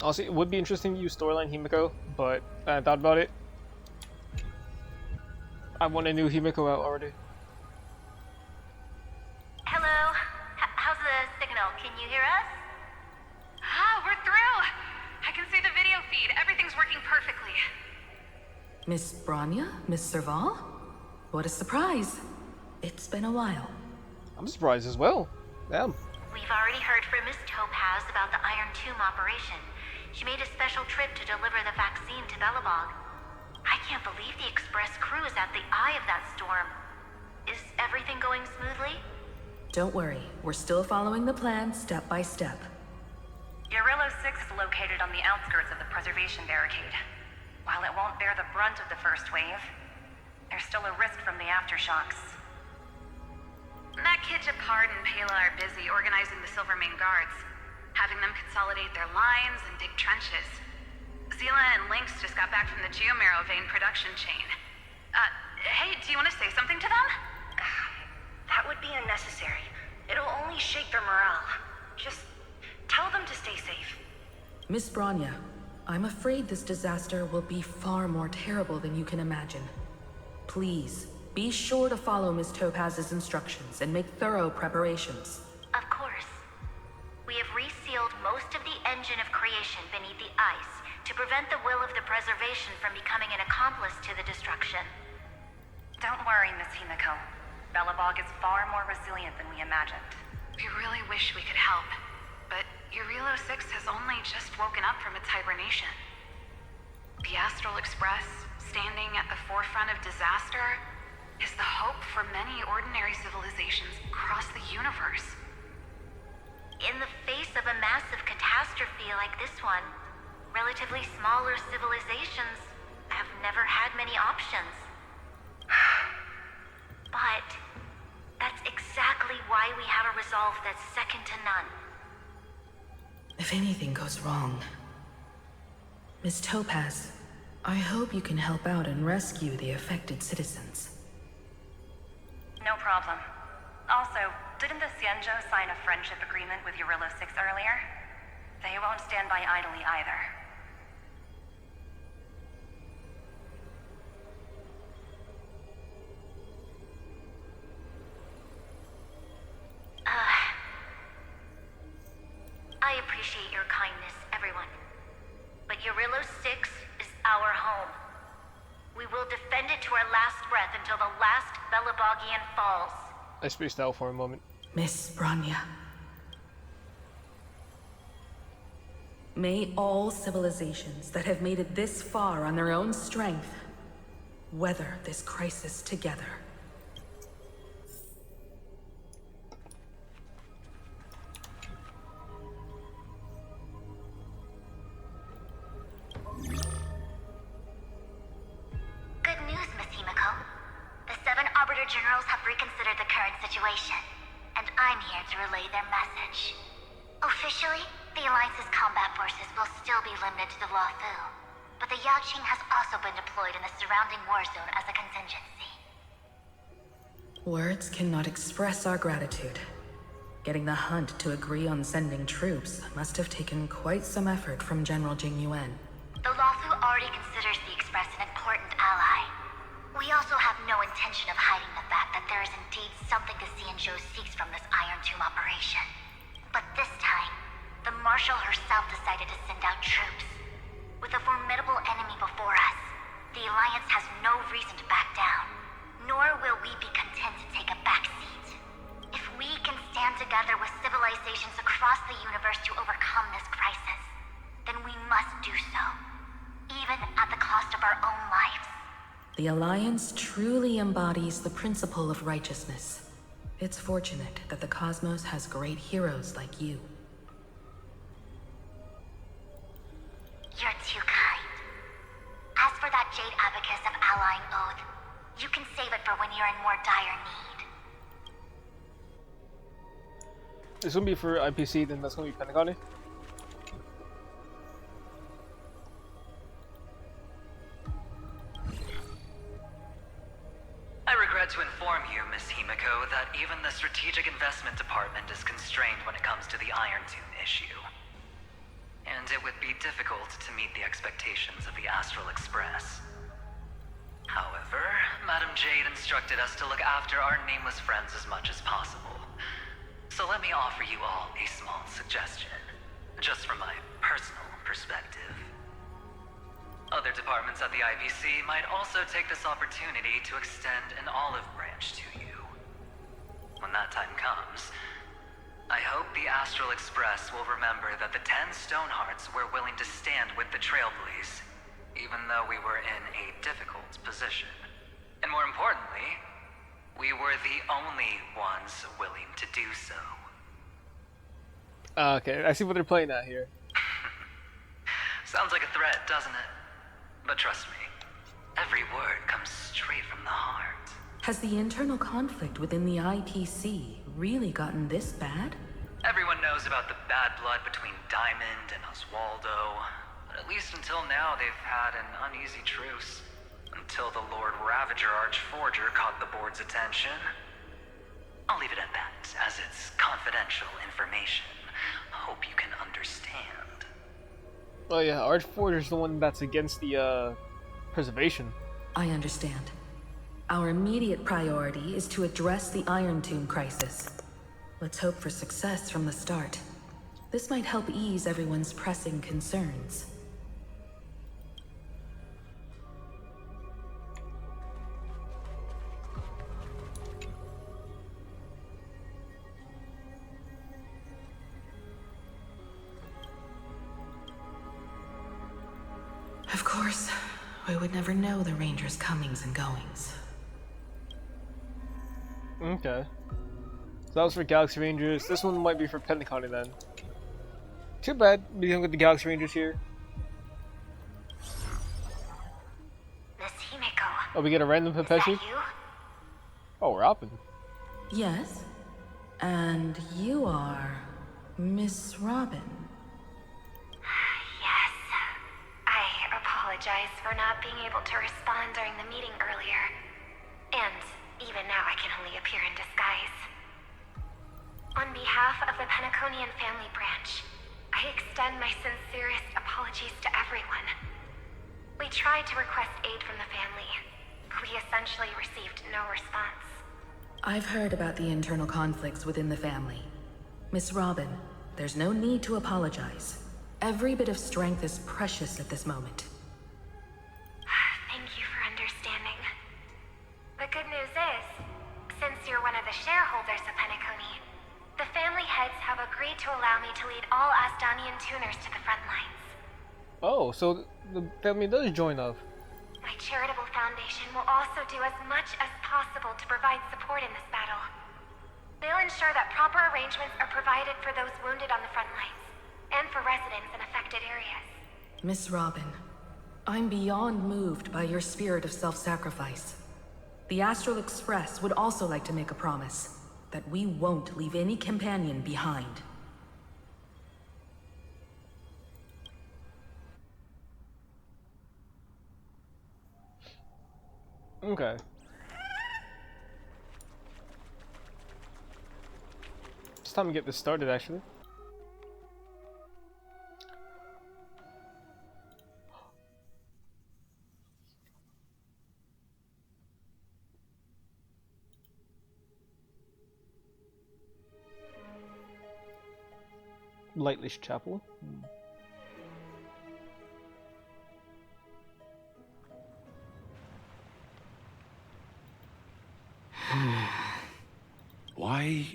Honestly, it would be interesting to use storyline Himiko, but I thought about it. I want a new Himiko out already. Hello? How's the signal? Can you hear us? Ah, we're through! I can see the video feed. Everything's working perfectly. Miss Branya? Miss Serval? What a surprise. It's been a while. I'm surprised as well. Damn. We've already heard from Miss Topaz about the Iron Tomb operation. She made a special trip to deliver the vaccine to Belobog. I can't believe the Express crew is at the eye of that storm. Is everything going smoothly? Don't worry, we're still following the plan step by step. Urillo 6 is located on the outskirts of the preservation barricade. While it won't bear the brunt of the first wave, there's still a risk from the aftershocks. Matt, Kid, Japard, and Pela are busy organizing the Silvermane guards, having them consolidate their lines and dig trenches. Zila and Lynx just got back from the Geomarrow vein production chain. Hey, do you want to say something to them? That would be unnecessary. It'll only shake their morale. Just tell them to stay safe. Miss Branya, I'm afraid this disaster will be far more terrible than you can imagine. Please, be sure to follow Miss Topaz's instructions and make thorough preparations. Of course. We have resealed most of the engine of creation beneath the ice to prevent the will of the preservation from becoming an accomplice to the destruction. Don't worry, Miss Himiko. Belobog is far more resilient than we imagined. We really wish we could help, but Urillo 6 has only just woken up from its hibernation. The Astral Express, standing at the forefront of disaster, is the hope for many ordinary civilizations across the universe. In the face of a massive catastrophe like this one, relatively smaller civilizations have never had many options. But that's exactly why we have a resolve that's second to none. If anything goes wrong... Miss Topaz, I hope you can help out and rescue the affected citizens. No problem. Also, didn't the Xianzhou sign a friendship agreement with Urillo 6 earlier? They won't stand by idly either. I appreciate your kindness, everyone. But Urillo 6 is our home. We will defend it to our last breath until the last Belobogian falls. I spaced out for a moment. Miss Branya. May all civilizations that have made it this far on their own strength weather this crisis together. Good news, Miss Himiko. The 7 Arbiter Generals have reconsidered the current situation, and I'm here to relay their message. Officially, the Alliance's combat forces will still be limited to the Luofu, but the Yaoqing has also been deployed in the surrounding war zone as a contingency. Words cannot express our gratitude. Getting the Hunt to agree on sending troops must have taken quite some effort from General Jing Yuan. The Luofu already considers the Express an important ally. We also have no intention of hiding the fact that there is indeed something the Xianzhou seeks from this Iron Tomb operation. But this time, the Marshal herself decided to send out troops. With a formidable enemy before us, the Alliance has no reason to back down, nor will we be content to take a back seat. If we can stand together with civilizations across the universe to overcome this crisis, then we must do so, even at the cost of our own lives. The Alliance truly embodies the principle of righteousness. It's fortunate that the cosmos has great heroes like you. You're too kind. As for that Jade Abacus of Allying Oath, you can save it for when you're in more dire need. It's gonna be for IPC, then that's gonna be Pentagon. I regret to inform you, Miss Himiko, that even the Strategic Investment Department is constrained when it comes to the Iron Tomb issue. And it would be be difficult to meet the expectations of the Astral Express. However, Madam Jade instructed us to look after our nameless friends as much as possible. So let me offer you all a small suggestion, just from my personal perspective. Other departments at the IBC might also take this opportunity to extend an olive branch to you. When that time comes, I hope the Astral Express will remember that the 10 Stonehearts were willing to stand with the Trailblaze, even though we were in a difficult position. And more importantly, we were the only ones willing to do so. Okay, I see what they're playing at here. Sounds like a threat, doesn't it? But trust me, every word comes straight from the heart. Has the internal conflict within the ITC really gotten this bad? Everyone knows about the bad blood between Diamond and Oswaldo. But at least until now, they've had an uneasy truce. Until the Lord Ravager Archforger caught the board's attention. I'll leave it at that, as it's confidential information. Hope you can understand. Oh yeah, Archforger's the one that's against the, preservation. I understand. Our immediate priority is to address the Iron Tomb crisis. Let's hope for success from the start. This might help ease everyone's pressing concerns. Of course, we would never know the Rangers' comings and goings. Okay. So that was for Galaxy Rangers. This one might be for Pentaconny then. Too bad we don't get the Galaxy Rangers here. Miss Himeko. Oh, we get a random Is that Pepeshi? you? Oh, we're Robin. Yes? And you are Miss Robin. Yes. I apologize for not being able to respond during the meeting earlier. And even now I can only appear in disguise. On behalf of the Penaconian family branch, I extend my sincerest apologies to everyone. We tried to request aid from the family, but we essentially received no response. I've heard about the internal conflicts within the family. Miss Robin, there's no need to apologize. Every bit of strength is precious at this moment. Thank you for understanding. The good news is, since you're one of the shareholders of Penacony, the family heads have agreed to allow me to lead all Asdanian tuners to the front lines. Oh, so the family does join up. My charitable foundation will also do as much as possible to provide support in this battle. They'll ensure that proper arrangements are provided for those wounded on the front lines, and for residents in affected areas. Miss Robin, I'm beyond moved by your spirit of self-sacrifice. The Astral Express would also like to make a promise that we won't leave any companion behind. Okay. It's time to get this started, actually. Lightlish Chapel. Why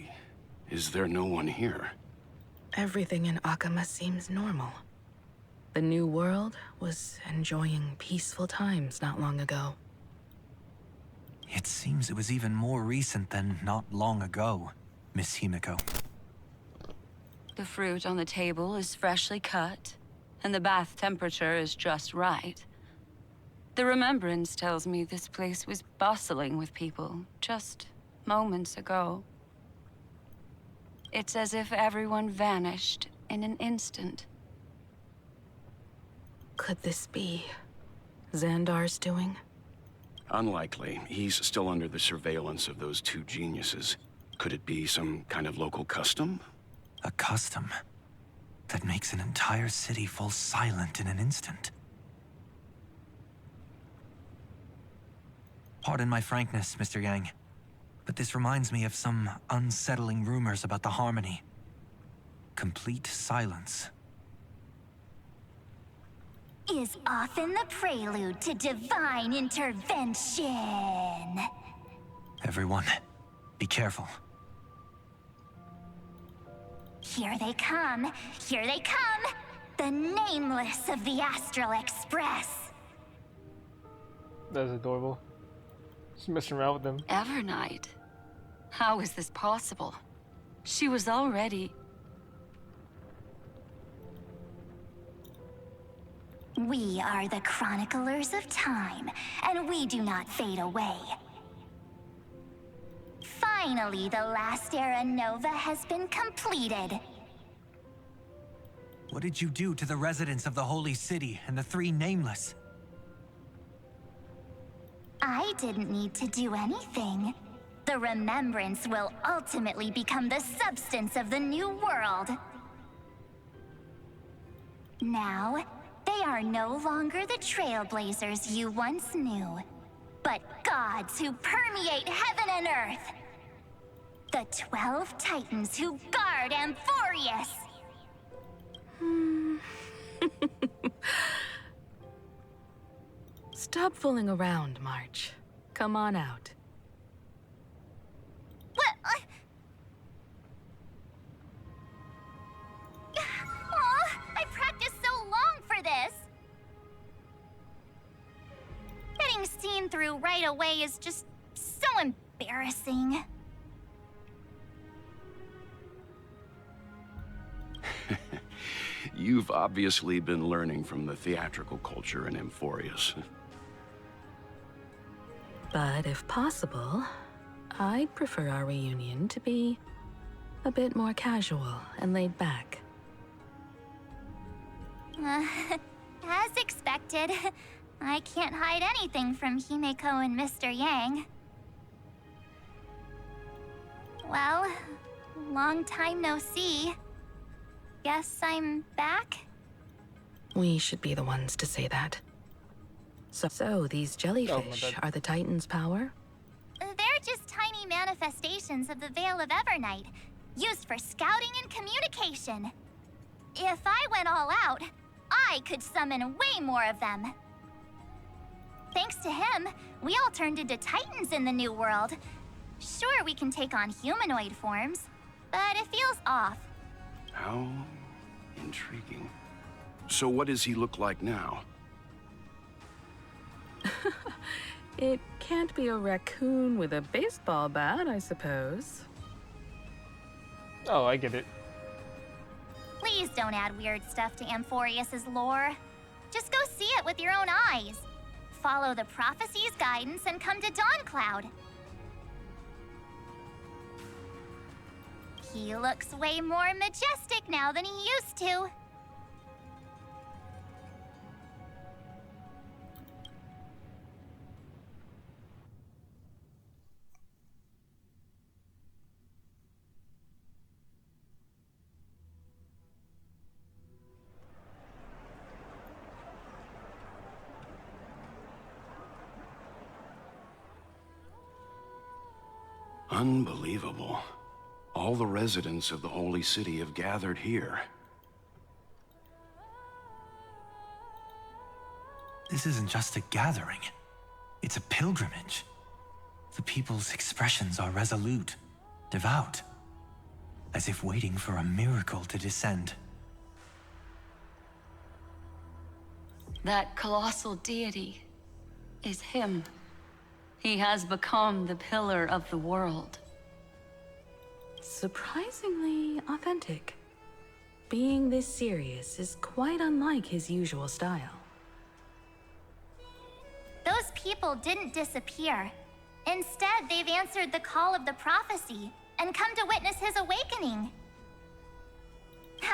is there no one here? Everything in Akama seems normal. The New World was enjoying peaceful times not long ago. It seems it was even more recent than not long ago, Miss Himeko. The fruit on the table is freshly cut, and the bath temperature is just right. The remembrance tells me this place was bustling with people just moments ago. It's as if everyone vanished in an instant. Could this be Xandar's doing? Unlikely. He's still under the surveillance of those two geniuses. Could it be some kind of local custom? A custom? that makes an entire city fall silent in an instant. Pardon my frankness, Mr. Yang, but this reminds me of some unsettling rumors about the Harmony. Complete silence. Is often the prelude to divine intervention. Everyone, be careful. Here they come. Here they come. The nameless of the Astral Express. That's adorable. Just messing around with them. Evernight? How is this possible? She was already... We are the chroniclers of time, and we do not fade away. Finally, the last era Nova has been completed. What did you do to the residents of the Holy City and the three Nameless? I didn't need to do anything. The remembrance will ultimately become the substance of the new world. Now, they are no longer the Trailblazers you once knew, but gods who permeate heaven and earth. The 12 Titans who guard Amphorius. Stop fooling around, March. Come on out. What? Aw, I practiced so long for this. Getting seen through right away is just so embarrassing. You've obviously been learning from the theatrical culture in Amphorius. But if possible, I'd prefer our reunion to be a bit more casual and laid back. As expected, I can't hide anything from Himeko and Mr. Yang. Well, long time no see. Guess I'm back? We should be the ones to say that. So these jellyfish are the Titan's power? They're just tiny manifestations of the Veil of Evernight, used for scouting and communication. If I went all out, I could summon way more of them. Thanks to him, we all turned into Titans in the new world. Sure, we can take on humanoid forms, but it feels off. How intriguing. So what does he look like now? It can't be a raccoon with a baseball bat, I suppose. Oh, I get it. Please don't add weird stuff to Amphorius's lore. Just go see it with your own eyes. Follow the prophecy's guidance and come to Dawncloud. He looks way more majestic now than he used to. Unbelievable. All the residents of the Holy City have gathered here. This isn't just a gathering. It's a pilgrimage. The people's expressions are resolute, devout, as if waiting for a miracle to descend. That colossal deity is him. He has become the pillar of the world. Surprisingly authentic. Being this serious is quite unlike his usual style. Those people didn't disappear. Instead, they've answered the call of the prophecy and come to witness his awakening.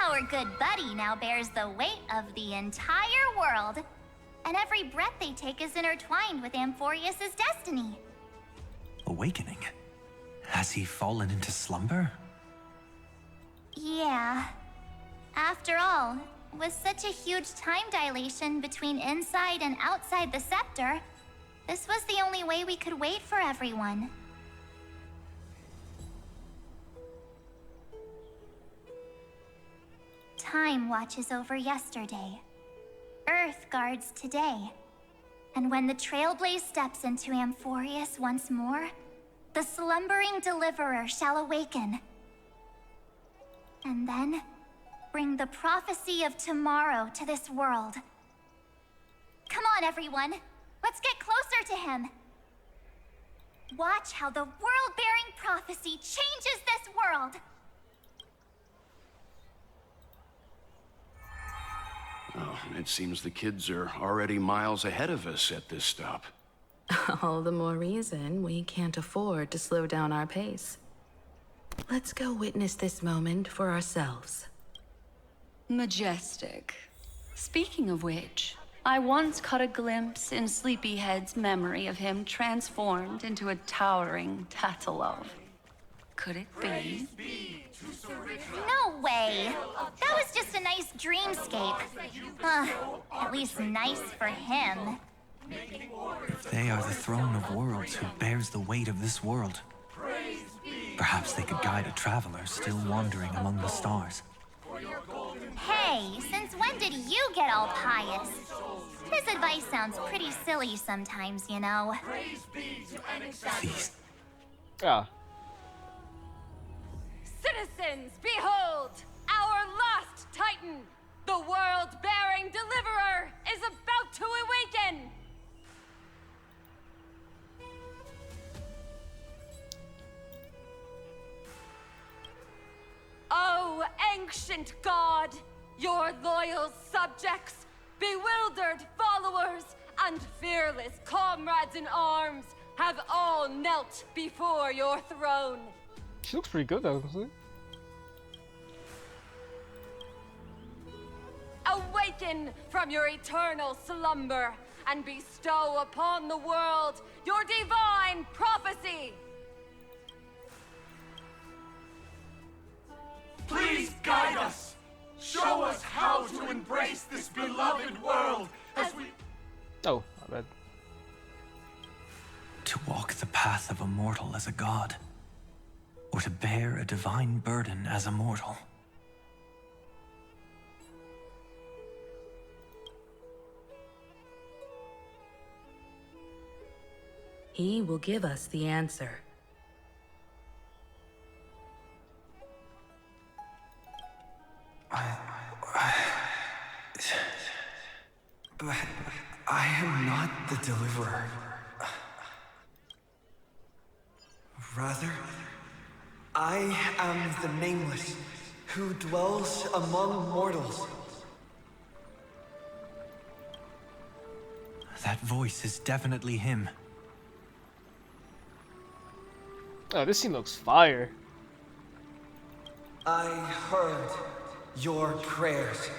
Our good buddy now bears the weight of the entire world, and every breath they take is intertwined with Amphorius's destiny. Awakening? Has he fallen into slumber? Yeah. After all, with such a huge time dilation between inside and outside the scepter, this was the only way we could wait for everyone. Time watches over yesterday. Earth guards today. And when the Trailblaze steps into Amphorius once more, the slumbering deliverer shall awaken. And then, bring the prophecy of tomorrow to this world. Come on, everyone. Let's get closer to him. Watch how the world-bearing prophecy changes this world. Oh, it seems the kids are already miles ahead of us at this stop. All the more reason we can't afford to slow down our pace. Let's go witness this moment for ourselves. Majestic. Speaking of which, I once caught a glimpse in Sleepyhead's memory of him transformed into a towering Tatalov. Could it be? No way! That was just a nice dreamscape. At least nice for him. They are the throne of worlds who bears the weight of this world. Perhaps they could guide a traveler still wandering among the stars. Hey, since when did you get all pious? His advice sounds pretty silly sometimes, you know. Please. Ah. Citizens, behold! Our last Titan! The world-bearing deliverer is about to awaken! Oh, ancient god! Your loyal subjects, bewildered followers, and fearless comrades in arms have all knelt before your throne. She looks pretty good though, doesn't it? Awaken from your eternal slumber and bestow upon the world your divine prophecy! Please guide us! Show us how to embrace this beloved world as we... Oh, my bad. To walk the path of a mortal as a god, or to bear a divine burden as a mortal. He will give us the answer. But I am not the deliverer. Rather, I am the Nameless, who dwells among mortals. That voice is definitely him. Oh, this scene looks fire. I heard your prayers.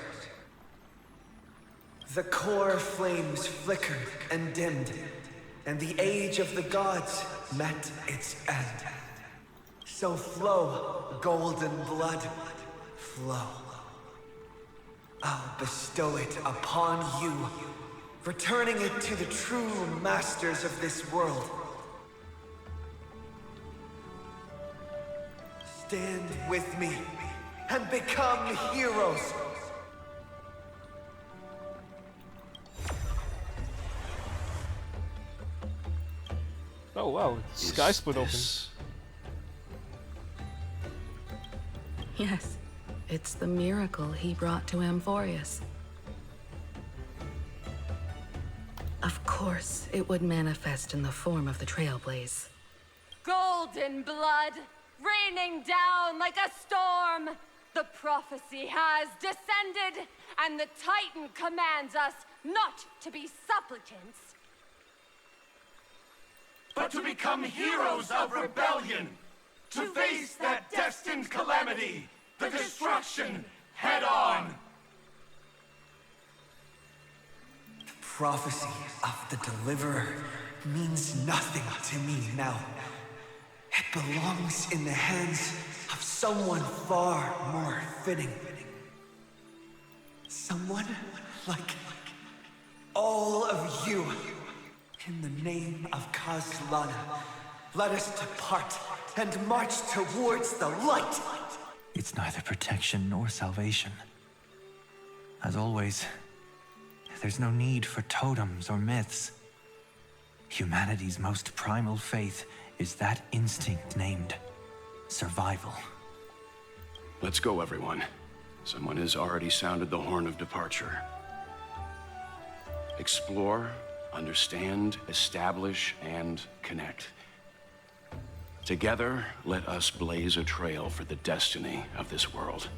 The core flames flickered and dimmed, and the age of the gods met its end. So flow, golden blood, flow. I'll bestow it upon you, returning it to the true masters of this world. Stand with me and become heroes. Oh wow, sky split open. Yes, it's the miracle he brought to Amphorius. Of course, it would manifest in the form of the Trailblaze. Golden blood, raining down like a storm. The prophecy has descended, and the Titan commands us not to be supplicants, but to become heroes of rebellion, to face that destined calamity, the destruction, head on. The prophecy of the Deliverer means nothing to me now. It belongs in the hands of someone far more fitting. Someone like all of you. In the name of Kazlana, let us depart and march towards the light. It's neither protection nor salvation. As always, there's no need for totems or myths. Humanity's most primal faith is that instinct named survival. Let's go, everyone. Someone has already sounded the horn of departure. Explore, understand, establish, and connect. Together, let us blaze a trail for the destiny of this world.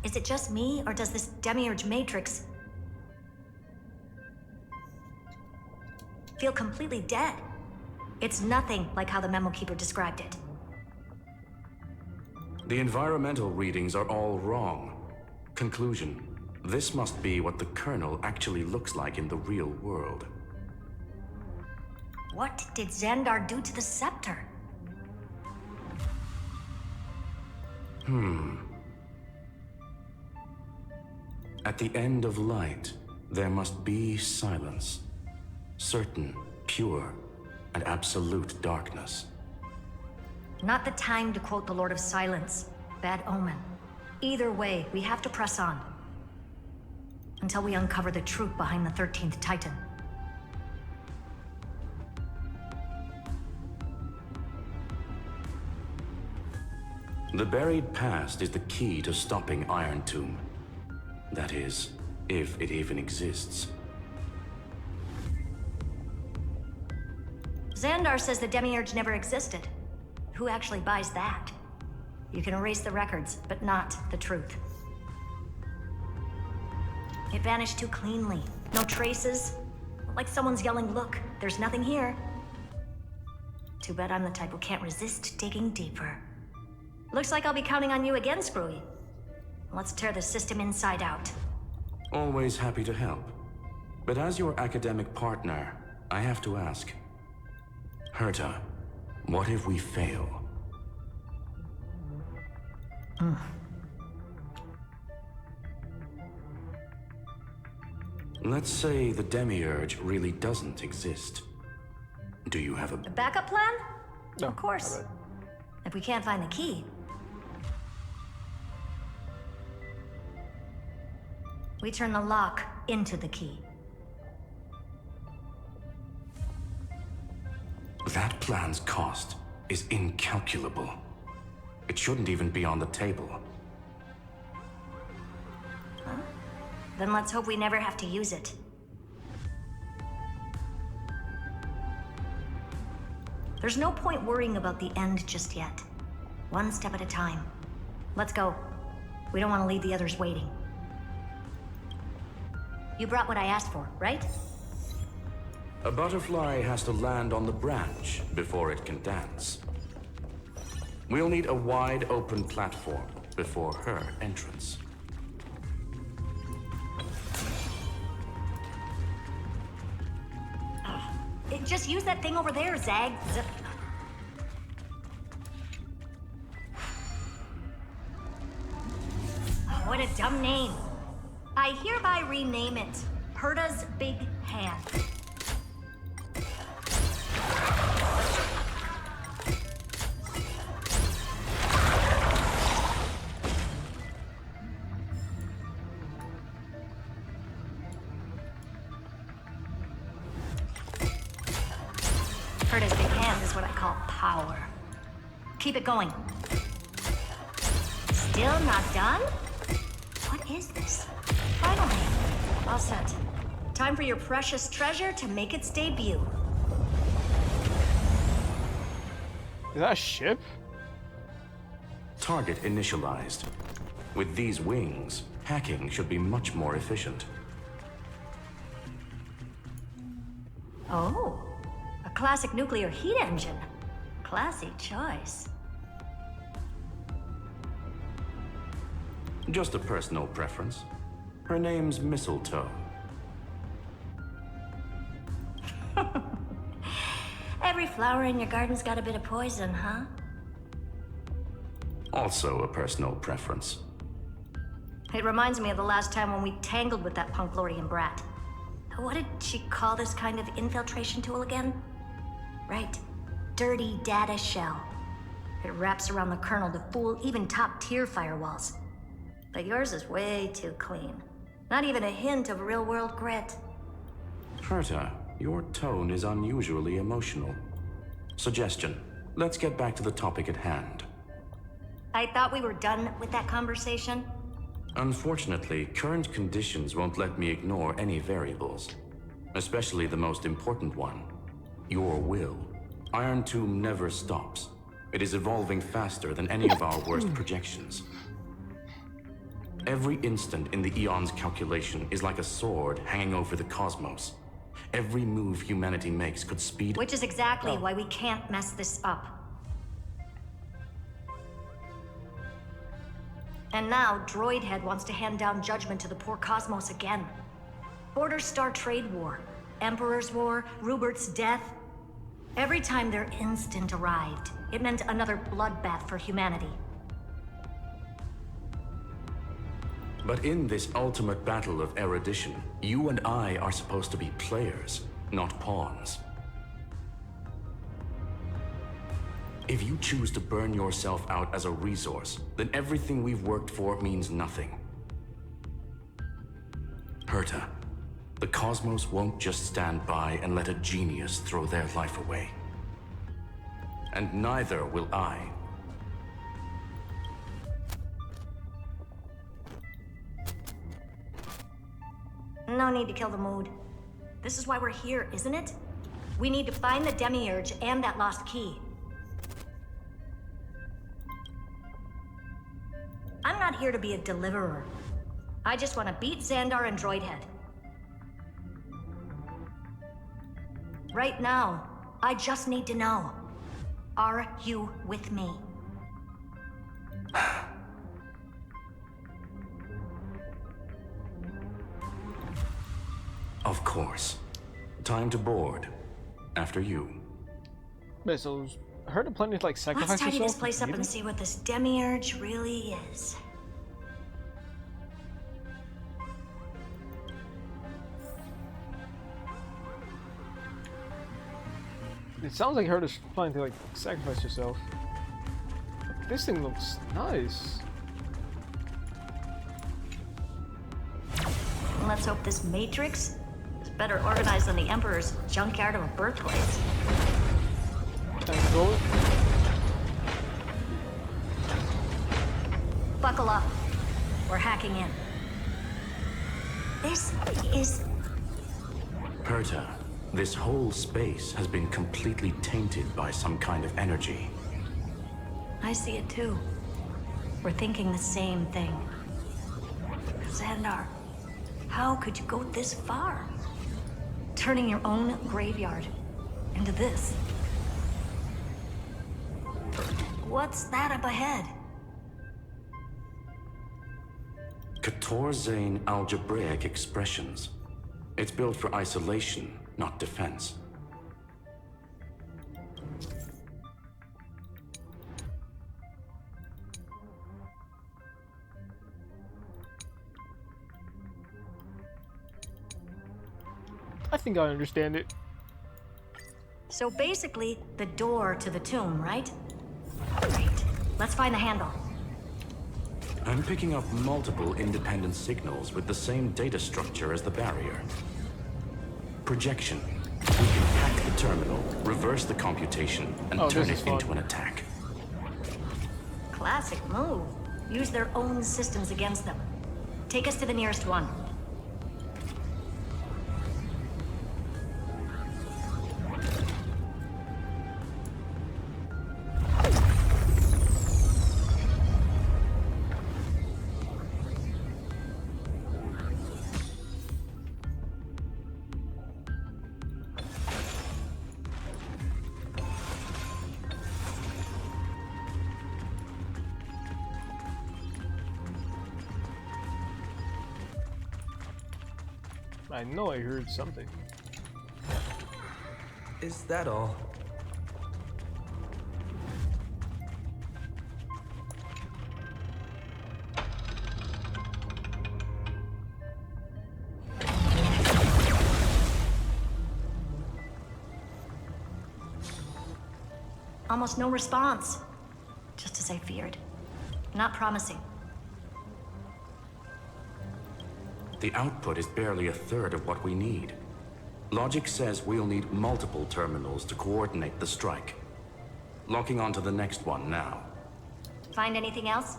Is it just me, or does this demiurge matrix feel completely dead? It's nothing like how the memo keeper described it. The environmental readings are all wrong. Conclusion: this must be what the kernel actually looks like in the real world. What did Xandar do to the scepter? At the end of light, there must be silence. Certain, pure, and absolute darkness. Not the time to quote the Lord of Silence. Bad omen. Either way, we have to press on. Until we uncover the truth behind the 13th Titan. The buried past is the key to stopping Iron Tomb. That is, if it even exists. Xandar says the demiurge never existed. Who actually buys that? You can erase the records, but not the truth. It vanished too cleanly. No traces. Like someone's yelling, "Look, there's nothing here." Too bad I'm the type who can't resist digging deeper. Looks like I'll be counting on you again, Screwy. Let's tear the system inside out. Always happy to help. But as your academic partner, I have to ask. Herta, what if we fail? Let's say the demiurge really doesn't exist. Do you have a A backup plan? No, of course. not If we can't find the key, we turn the lock into the key. That plan's cost is incalculable. It shouldn't even be on the table. Then let's hope we never have to use it. There's no point worrying about the end just yet. One step at a time. Let's go. We don't want to leave the others waiting. You brought what I asked for, right? A butterfly has to land on the branch before it can dance. We'll need a wide open platform before her entrance. Just use that thing over there, Zag. Oh, what a dumb name. I hereby rename it Herta's Big Hand. Herta's Big Hand is what I call power. Keep it going. Still not done? What is this? Finally. All set. Time for your precious treasure to make its debut. Is that a ship? Target initialized. With these wings, hacking should be much more efficient. Oh, a classic nuclear heat engine. Classy choice. Just a personal preference. Her name's Mistletoe. Every flower in your garden's got a bit of poison, huh? Also a personal preference. It reminds me of the last time when we tangled with that Punklorian brat. What did she call this kind of infiltration tool again? Right. Dirty data shell. It wraps around the kernel to fool even top-tier firewalls. But yours is way too clean. Not even a hint of real-world grit. Herta, your tone is unusually emotional. Suggestion. Let's get back to the topic at hand. I thought we were done with that conversation. Unfortunately, current conditions won't let me ignore any variables. Especially the most important one. Your will. Iron Tomb never stops. It is evolving faster than any of our worst projections. Every instant in the Eon's calculation is like a sword hanging over the cosmos. Every move humanity makes could speed... Which is exactly why we can't mess this up. And now, Droidhead wants to hand down judgment to the poor cosmos again. Border Star Trade War, Emperor's War, Rupert's death. Every time their instant arrived, it meant another bloodbath for humanity. But in this ultimate battle of erudition, you and I are supposed to be players, not pawns. If you choose to burn yourself out as a resource, then everything we've worked for means nothing. Herta, the cosmos won't just stand by and let a genius throw their life away. And neither will I. No need to kill the mood. This is why we're here, isn't it? We need to find the Demiurge and that lost key. I'm not here to be a deliverer. I just want to beat Xandar and Droidhead. Right now, I just need to know. Are you with me? Of course. Time to board. After you. Wait, so I heard of planning to like sacrifice Let's tidy yourself this place up and see what this Demiurge really is. It sounds like Herta's planning to like sacrifice yourself. This thing looks nice. Let's hope this Matrix is better organized than the Emperor's junkyard of a birthplace. Tango. Buckle up. We're hacking in. This is... Herta, this whole space has been completely tainted by some kind of energy. I see it too. We're thinking the same thing. Xandar, how could you go this far? Turning your own graveyard into this. What's that up ahead? Katorzane algebraic expressions. It's built for isolation, not defense. I think I understand it. So basically, the door to the tomb, right? Great. Let's find the handle. I'm picking up multiple independent signals with the same data structure as the barrier. Projection. We can hack the terminal, reverse the computation, and turn it into an attack. Classic move. Use their own systems against them. Take us to the nearest one. I know I heard something. Is that all? Almost no response. Just as I feared. Not promising. The output is barely a third of what we need. Logic says we'll need multiple terminals to coordinate the strike. Locking onto the next one now. Find anything else?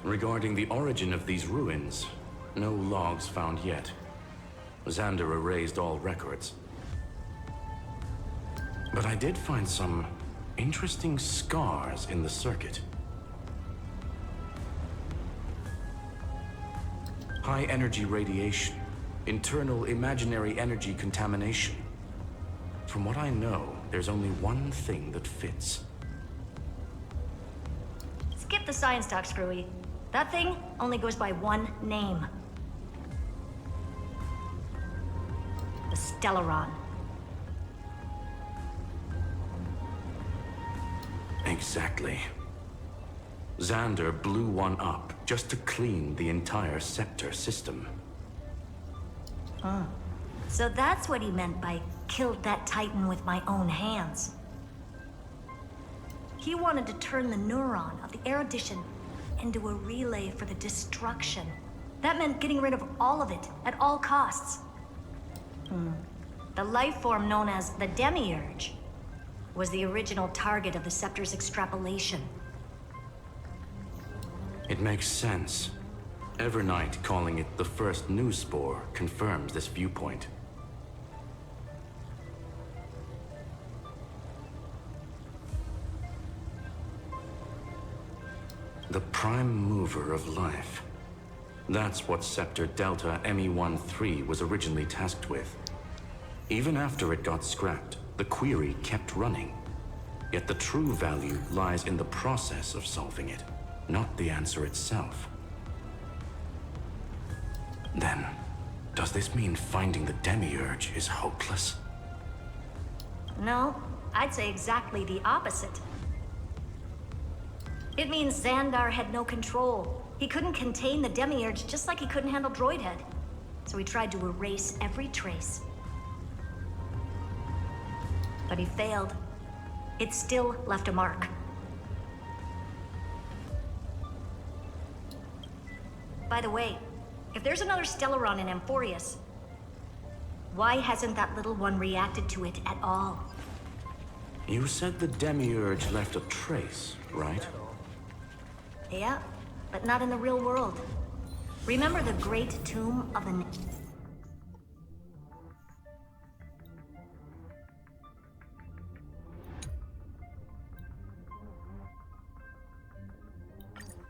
Regarding the origin of these ruins, no logs found yet. Xander erased all records. But I did find some interesting scars in the circuit. High energy radiation, internal imaginary energy contamination. From what I know, there's only one thing that fits. Skip the science talk, Screwy. That thing only goes by one name. The Stellaron. Exactly. Xander blew one up just to clean the entire Scepter system. Huh. So that's what he meant by killed that Titan with my own hands. He wanted to turn the neuron of the erudition into a relay for the destruction. That meant getting rid of all of it at all costs. The life form known as the Demiurge was the original target of the Scepter's extrapolation. It makes sense. Evernight calling it the first new spore confirms this viewpoint. The prime mover of life. That's what Scepter Delta ME-13 was originally tasked with. Even after it got scrapped, the query kept running. Yet the true value lies in the process of solving it, not the answer itself. Then, does this mean finding the Demiurge is hopeless? No, I'd say exactly the opposite. It means Xandar had no control. He couldn't contain the Demiurge just like he couldn't handle Droidhead. So he tried to erase every trace. But he failed. It still left a mark. By the way, if there's another Stellaron in Amphorius, why hasn't that little one reacted to it at all? You said the Demiurge left a trace, right? Yeah, but not in the real world. Remember the Great Tomb of the...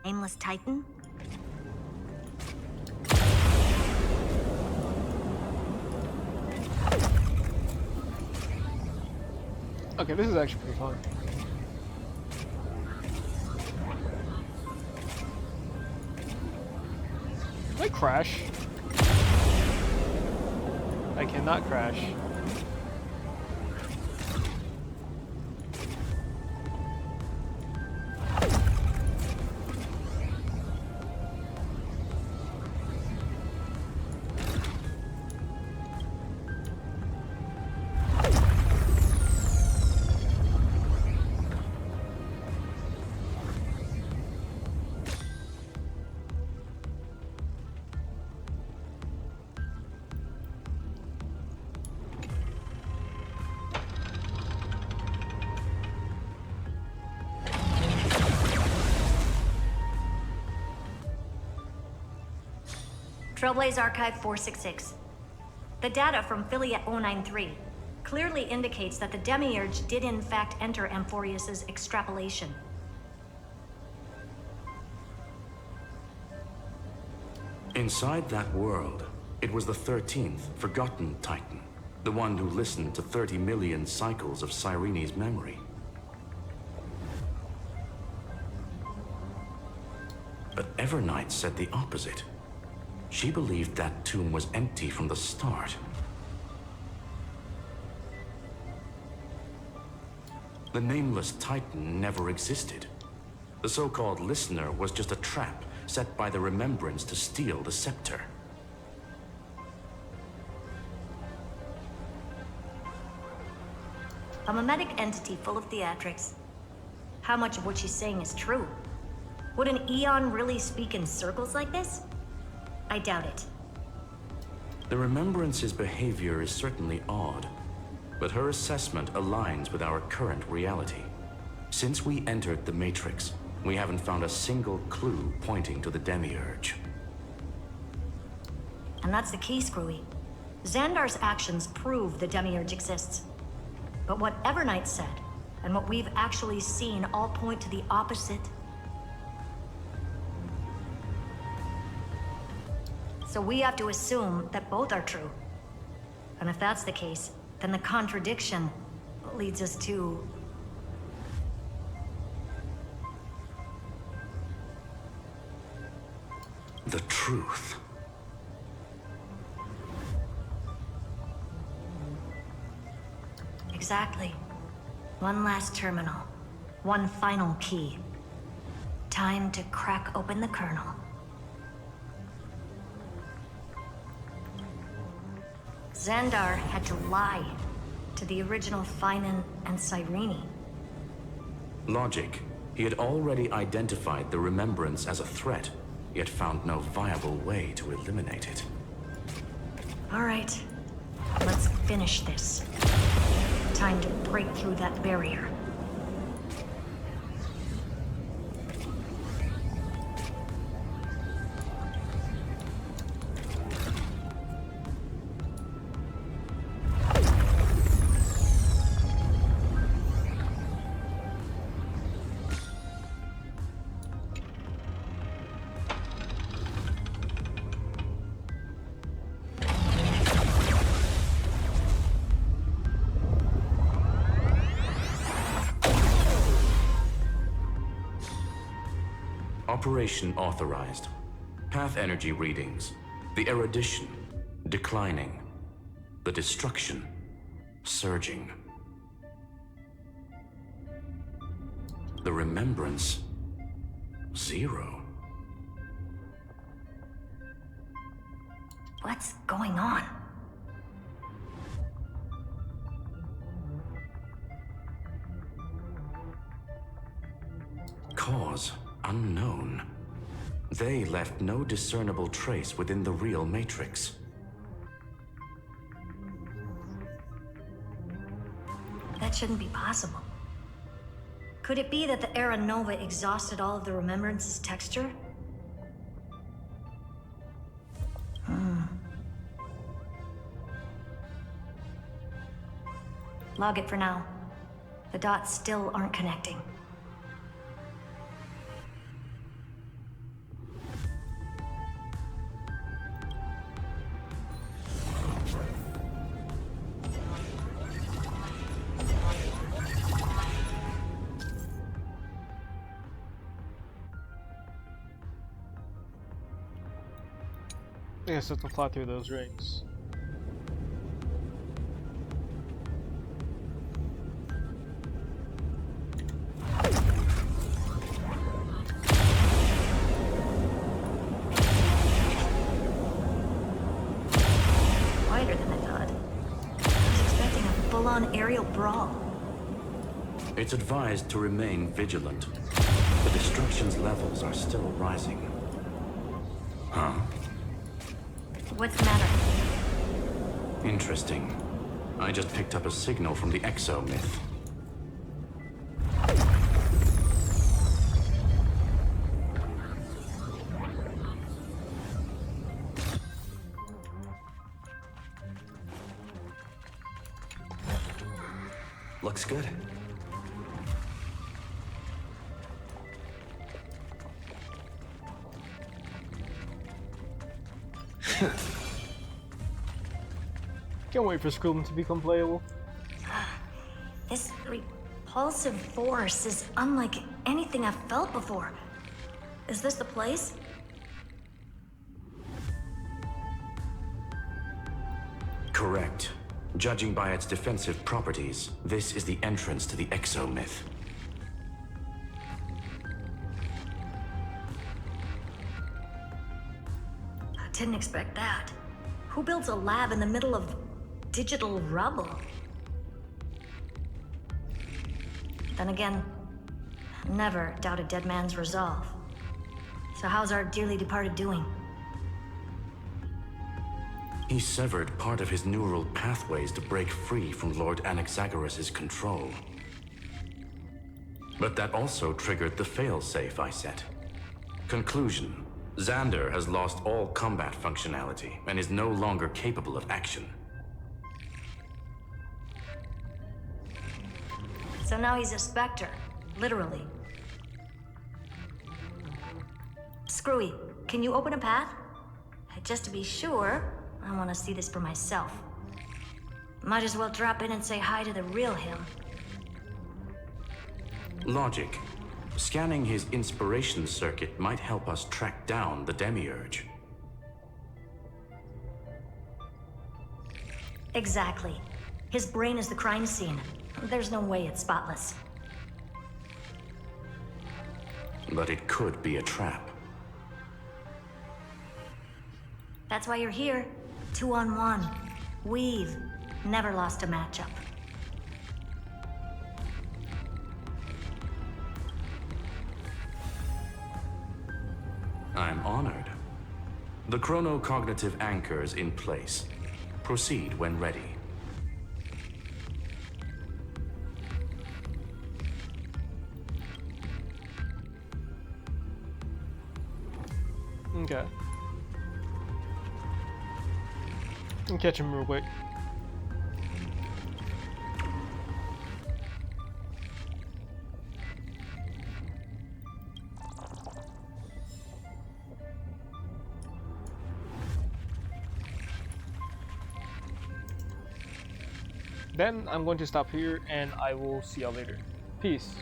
Nameless Titan? Okay, this is actually pretty fun. Can I crash? I cannot crash. Trailblaze Archive 466. The data from Philia 093 clearly indicates that the Demiurge did in fact enter Amphorius's extrapolation. Inside that world, it was the 13th, forgotten Titan. The one who listened to 30 million cycles of Cyrene's memory. But Evernight said the opposite. She believed that tomb was empty from the start. The Nameless Titan never existed. The so-called Listener was just a trap set by the Remembrance to steal the scepter. A mimetic entity full of theatrics. How much of what she's saying is true? Would an Eon really speak in circles like this? I doubt it. The Remembrance's behavior is certainly odd, but her assessment aligns with our current reality. Since we entered the Matrix, we haven't found a single clue pointing to the Demiurge. And that's the key, Screwy. Xandar's actions prove the Demiurge exists. But what Evernight said, and what we've actually seen all point to the opposite. So we have to assume that both are true. And if that's the case, then the contradiction leads us to... the truth. Exactly. One last terminal. One final key. Time to crack open the kernel. Xandar had to lie to the original Finan and Cyrene. Logic. He had already identified the Remembrance as a threat, yet found no viable way to eliminate it. All right. Let's finish this. Time to break through that barrier. Operation authorized. Path energy readings. The erudition, declining. The destruction, surging. The remembrance, 0. What's going on? Cause unknown. They left no discernible trace within the real Matrix. That shouldn't be possible. Could it be that the Era Nova exhausted all of the Remembrance's texture? Log it for now. The dots still aren't connecting. I guess I have to fly through those rings. Quieter than I thought. I was expecting a full-on aerial brawl. It's advised to remain vigilant. The destruction's levels are still rising. Huh? What's the matter? Interesting. I just picked up a signal from the Exo myth. Looks good. Can't wait for Scribbling to become playable. This repulsive force is unlike anything I've felt before. Is this the place? Correct. Judging by its defensive properties, this is the entrance to the exomyth. I didn't expect that. Who builds a lab in the middle of digital rubble? Then again, never doubt a dead man's resolve. So how's our dearly departed doing? He severed part of his neural pathways to break free from Lord Anaxagoras' control. But that also triggered the failsafe I set. Conclusion: Xander has lost all combat functionality and is no longer capable of action. So now he's a specter, literally. Screwy, can you open a path? Just to be sure, I want to see this for myself. Might as well drop in and say hi to the real him. Logic. Scanning his inspiration circuit might help us track down the Demiurge. Exactly. His brain is the crime scene. There's no way it's spotless. But it could be a trap. That's why you're here. 2-on-1. We've never lost a matchup. I'm honored. The chronocognitive anchor's in place. Proceed when ready. Okay. I'll catch him real quick. Then I'm going to stop here and I will see y'all later. Peace.